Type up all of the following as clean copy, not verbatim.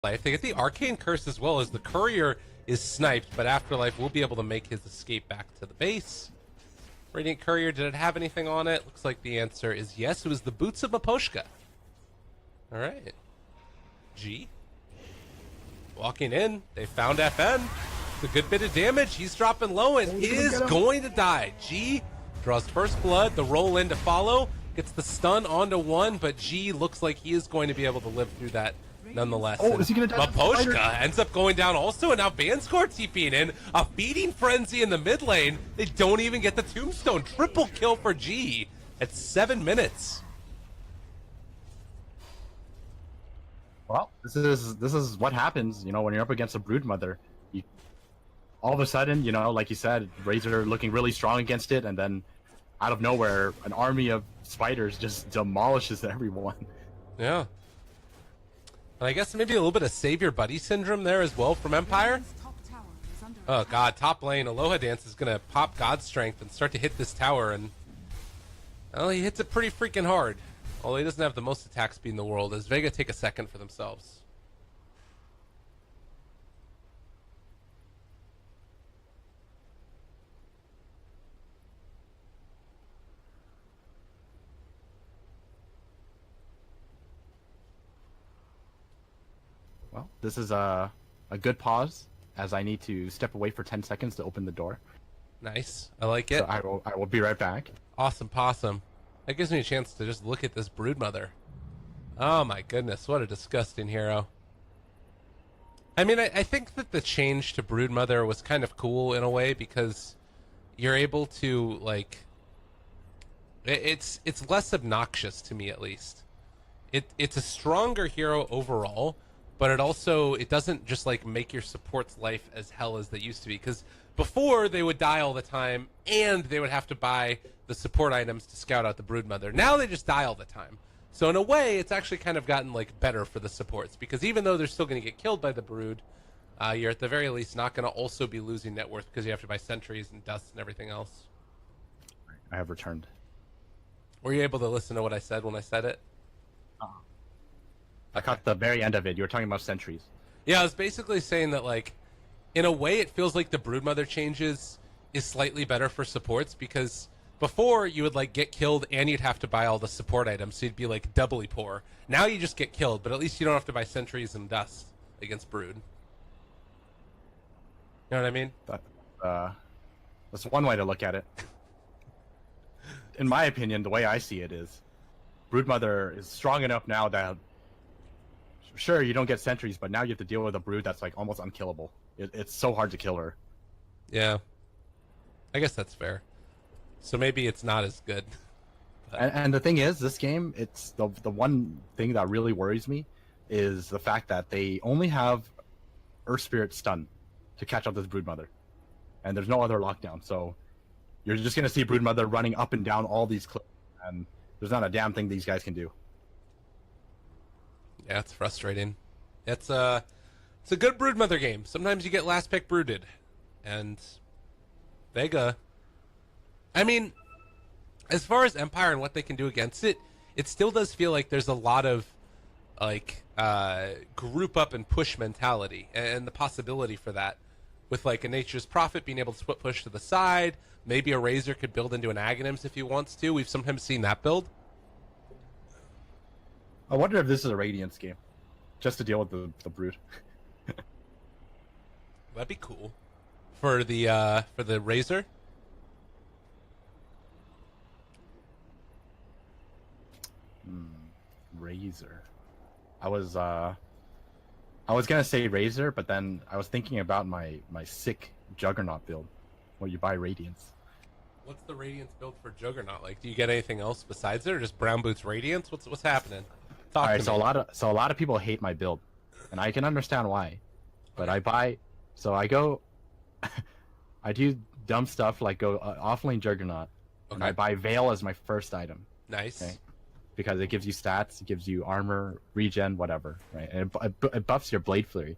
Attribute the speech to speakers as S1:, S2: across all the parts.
S1: Life. They get the Arcane Curse as well as the Courier is sniped, but Afterlife will be able to make his escape back to the base. Radiant Courier, did it have anything on it? Looks like the answer is yes. It was the Boots of Maposhka. Alright. G. Walking in. They found FN. It's a good bit of damage. He's dropping low and is going to die. G draws first blood. The roll in to follow. Gets the stun onto one, but G looks like he is going to be able to live through that nonetheless.
S2: Oh, is he gonna die?
S1: Maposhka ends up going down also, and now Vanscore TPing in. A feeding frenzy in the mid lane. They don't even get the tombstone. Triple kill for G at 7 minutes.
S2: Well, this is what happens, you know, when you're up against a Broodmother. You, all of a sudden, you know, like you said, Razor looking really strong against it, and then out of nowhere, an army of spiders just demolishes everyone.
S1: Yeah. And I guess maybe a little bit of save your buddy syndrome there as well from Empire. Oh god, top lane, Aloha Dance is gonna pop God Strength and start to hit this tower, and well, he hits it pretty freaking hard. Although he doesn't have the most attack speed in the world, as Vega take a second for themselves.
S2: Well, this is a good pause, as I need to step away for 10 seconds to open the door.
S1: Nice. I like it.
S2: So I will be right back.
S1: Awesome possum. That gives me a chance to just look at this Broodmother. Oh my goodness, what a disgusting hero. I mean, I think that the change to Broodmother was kind of cool in a way, because you're able to, like... It's less obnoxious to me, at least. It's a stronger hero overall, but it doesn't just like make your support's life as hell as they used to be, because before they would die all the time and they would have to buy the support items to scout out the Broodmother. Now they just die all the time. So in a way, it's actually kind of gotten like better for the supports, because even though they're still going to get killed by the Brood, you're at the very least not going to also be losing net worth because you have to buy sentries and dust and everything else.
S2: I have returned.
S1: Were you able to listen to what I said when I said it?
S2: I caught the very end of it. You were talking about sentries.
S1: Yeah, I was basically saying that, like, in a way, it feels like the Broodmother changes is slightly better for supports, because before you would like get killed and you'd have to buy all the support items, so you'd be like doubly poor. Now you just get killed, but at least you don't have to buy sentries and dust against Brood. You know what I mean?
S2: That's one way to look at it. In my opinion, the way I see it is, Broodmother is strong enough now that, sure, you don't get sentries, but now you have to deal with a Brood that's like almost unkillable. It's so hard to kill her.
S1: Yeah, I guess that's fair. So maybe it's not as good.
S2: And the thing is, this game, it's the one thing that really worries me is the fact that they only have Earth Spirit stun to catch up this Broodmother, and there's no other lockdown. So you're just gonna see Broodmother running up and down all these cliffs, and there's not a damn thing these guys can do.
S1: Yeah, it's frustrating. It's a good Broodmother game. Sometimes you get last pick brooded, and Vega. I mean, as far as Empire and what they can do against it, it still does feel like there's a lot of like group up and push mentality, and the possibility for that, with like a Nature's Prophet being able to split push to the side. Maybe a Razor could build into an Aghanims if he wants to. We've sometimes seen that build.
S2: I wonder if this is a Radiance game, just to deal with the Brood.
S1: That'd be cool for the Razor.
S2: Razor. I was gonna say Razor, but then I was thinking about my sick Juggernaut build, where you buy Radiance.
S1: What's the Radiance build for Juggernaut like? Do you get anything else besides it, or just Brown Boots Radiance? What's happening?
S2: All right, so a lot of people hate my build, and I can understand why. But okay. I do dumb stuff like go offlane Juggernaut, and I buy Veil as my first item.
S1: Nice. Okay?
S2: Because it gives you stats, it gives you armor, regen, whatever, right? And it buffs your Blade Flurry.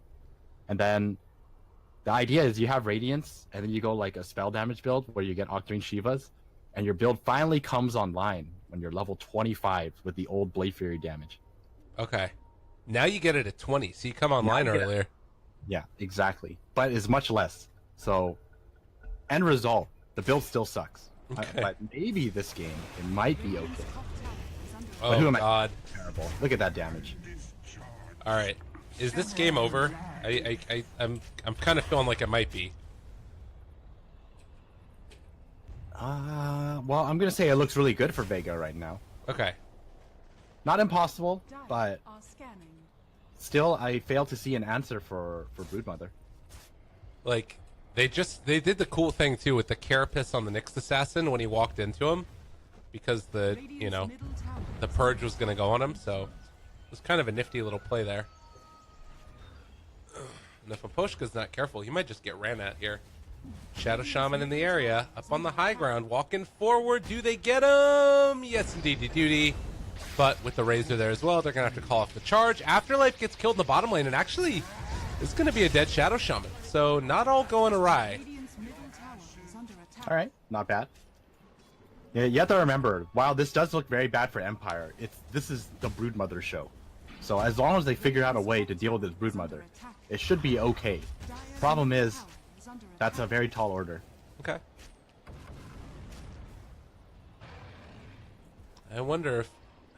S2: And then the idea is you have Radiance, and then you go like a spell damage build where you get Octarine Shivas, and your build finally comes online when you're level 25 with the old Blade Fury damage.
S1: Okay. Now you get it at 20. So you come online
S2: Yeah.
S1: earlier.
S2: Yeah, exactly. But it's much less. So, end result, the build still sucks.
S1: Okay.
S2: But maybe this game, it might be okay.
S1: Oh,
S2: who am I-
S1: God.
S2: Terrible. Look at that damage.
S1: All right. Is this game over? I'm kind of feeling like it might be.
S2: Well, I'm gonna say it looks really good for Vega right now.
S1: Okay.
S2: Not impossible, but
S3: Are scanning.
S2: still, I fail to see an answer for Broodmother.
S1: Like, they did the cool thing, too, with the carapace on the Nyx Assassin when he walked into him. Because the, you know, the Purge was going to go on him, so it was kind of a nifty little play there. And if Maposhka's not careful, he might just get ran at here. Shadow Shaman in the area, up on the high ground, walking forward. Do they get him? Yes, indeed, duty. But with the Razor there as well, they're going to have to call off the charge. Afterlife gets killed in the bottom lane, and actually, it's going to be a dead Shadow Shaman. So not all going awry.
S3: Radiant's middle tower is under attack.
S2: All right, not bad. Yeah, you have to remember, while this does look very bad for Empire, this is the Broodmother show. So as long as they figure out a way to deal with this Broodmother, it should be okay. Problem is, that's a very tall order.
S1: Okay. I wonder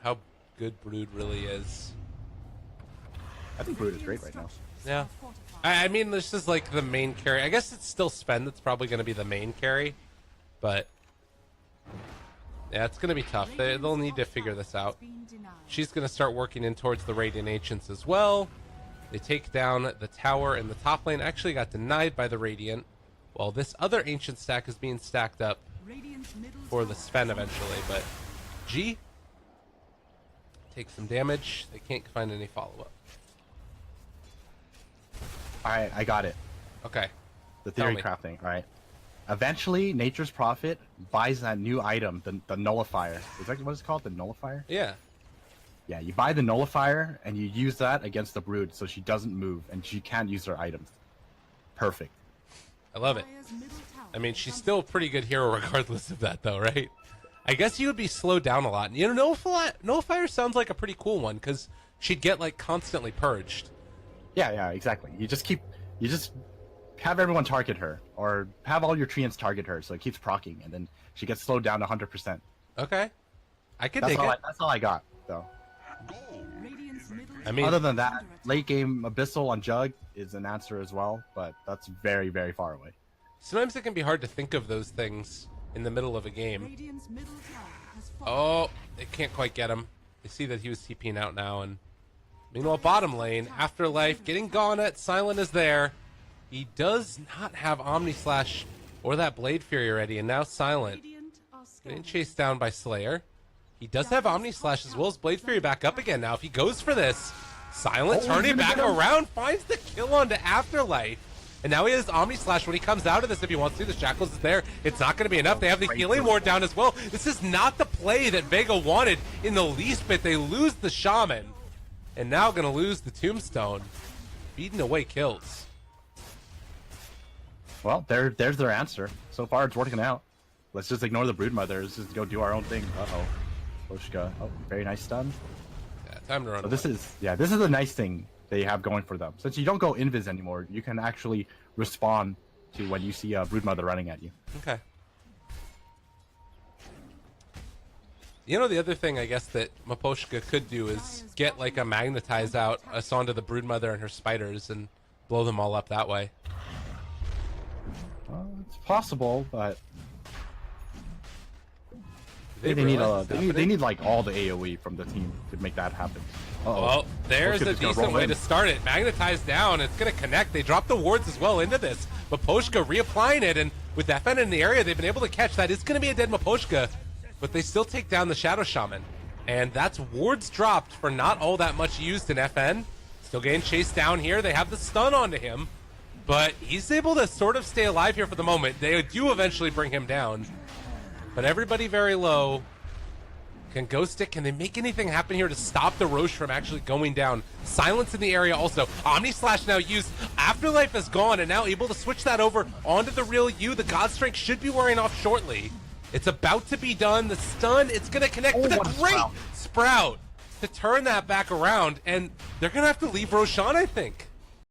S1: how good Brood really is.
S2: I think Brood is great right now.
S1: Yeah. I mean, this is like the main carry. I guess it's still Sven that's probably going to be the main carry. But, yeah, it's going to be tough. They'll need to figure this out. She's going to start working in towards the Radiant Ancients as well. They take down the tower in the top lane. Actually got denied by the Radiant. While this other Ancient stack is being stacked up for the Sven eventually. But G takes some damage. They can't find any follow-up.
S2: Alright, I got it.
S1: Okay.
S2: The
S1: Tell
S2: theory
S1: me.
S2: crafting, alright. Eventually, Nature's Prophet buys that new item, the Nullifier. Is that what it's called? The Nullifier?
S1: Yeah.
S2: Yeah, you buy the Nullifier, and you use that against the Brood, so she doesn't move, and she can't use her items. Perfect.
S1: I love it. I mean, she's still a pretty good hero regardless of that, though, right? I guess you would be slowed down a lot. You know, Nullifier sounds like a pretty cool one, because she'd get, like, constantly purged.
S2: Yeah, exactly. You just have everyone target her, or have all your treants target her, so it keeps proccing, and then she gets slowed down to 100%.
S1: Okay. I could
S2: That's
S1: dig
S2: all
S1: it.
S2: that's all I got, though.
S1: I mean,
S2: Other than that, late game Abyssal on Jug is an answer as well, but that's very, very far away.
S1: sometimes it can be hard to think of those things in the middle of a game.
S3: Radiant's middle tower has fallen.
S1: Oh, they can't quite get him. They see that he was TPing out now, and meanwhile, bottom lane, Afterlife getting gone at. Silent is there. He does not have Omni Slash or that Blade Fury ready, and now Silent
S3: Radiant are
S1: getting
S3: scanning.
S1: chased down by Slayer. He does have Omni Slash as well as Blade Fury back up again now. If he goes for this, Silent
S2: Oh,
S1: turning
S2: he's
S1: back
S2: gonna get him.
S1: around, finds the kill onto Afterlife. And now he has Omni Slash when he comes out of this if he wants to. The Shackles is there. It's not going to be enough. They have the healing ward down as well. This is not the play that Vega wanted in the least bit. They lose the Shaman. And now going to lose the Tombstone. Beating away kills.
S2: Well, there's their answer. So far, it's working out. Let's just ignore the Broodmother. Let's just go do our own thing. Uh-oh. Poshka. Oh, very nice stun.
S1: Yeah, time to run
S2: So
S1: away.
S2: this is a nice thing they have going for them. Since you don't go invis anymore, you can actually respond to when you see a Broodmother running at you.
S1: Okay. You know, the other thing I guess that Maposhka could do is get like a magnetize out us onto the Broodmother and her spiders and blow them all up that way.
S2: Well, it's possible, but
S1: Do
S2: they need
S1: realize it's
S2: they
S1: happening?
S2: need like all the AOE from the team to make that happen. Uh-oh.
S1: Well, there's
S2: Poshka's
S1: a
S2: just gonna
S1: decent
S2: roll
S1: way
S2: in.
S1: to start it. Magnetize down. It's going to connect. They drop the wards as well into this. Maposhka reapplying it, and with FN in the area, they've been able to catch that. It's going to be a dead Maposhka, but they still take down the Shadow Shaman. And that's wards dropped for not all that much used in FN. Still getting chased down here. They have the stun onto him, but he's able to sort of stay alive here for the moment. They do eventually bring him down, but everybody very low. Can Ghost Stick, can they make anything happen here to stop the Roche from actually going down? Silence in the area also. Omni Slash now used. Afterlife is gone and now able to switch that over onto the real you. The God Strength should be wearing off shortly. It's about to be done. The stun, it's going to connect with a
S2: what a
S1: great
S2: sprout.
S1: sprout. to turn that back around, and they're gonna have to leave Roshan, I think.